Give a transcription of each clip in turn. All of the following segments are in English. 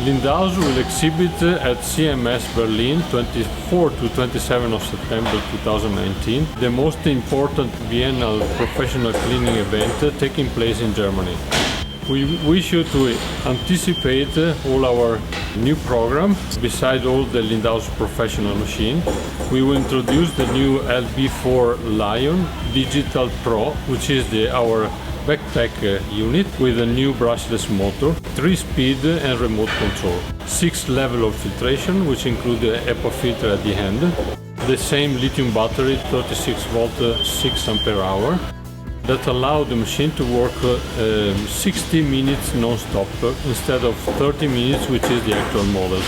Lindhaus will exhibit at CMS Berlin 24 to 27 of September 2019, the most important biennial professional cleaning event taking place in Germany. We wish you to anticipate all our new program. Besides all the Lindhaus professional machine, we will introduce the new LB4 L-ion Digital Pro, which is our backpack unit with a new brushless motor, 3-speed and remote control, 6 level of filtration, which include the HEPA filter at the end, the same lithium battery, 36 volt, 6 ampere hour, that allow the machine to work 60 minutes non-stop instead of 30 minutes, which is the actual model.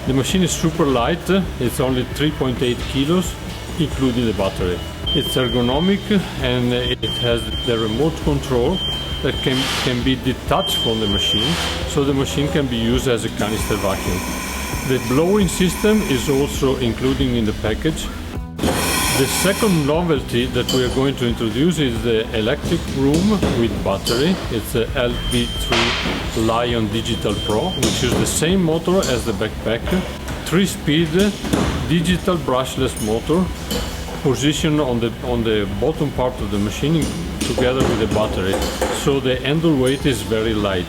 The machine is super light, it's only 3.8 kilos, including the battery. It's ergonomic and it has the remote control that can be detached from the machine, so the machine can be used as a canister vacuum. The blowing system is also included in the package. The second novelty that we are going to introduce is the electric broom with battery. It's the LB3 L-ion Digital Pro, which is the same motor as the backpack, 3-speed digital brushless motor, positioned on the bottom part of the machine together with the battery. So the handle weight is very light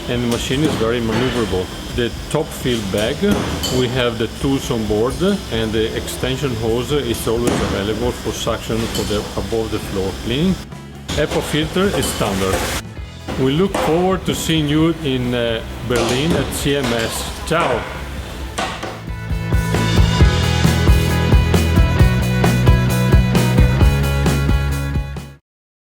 and the machine is very maneuverable. The top fill bag, we have the tools on board, and the extension hose is always available for suction for the above the floor cleaning. HEPA filter is standard. We look forward to seeing you in Berlin at CMS. Ciao!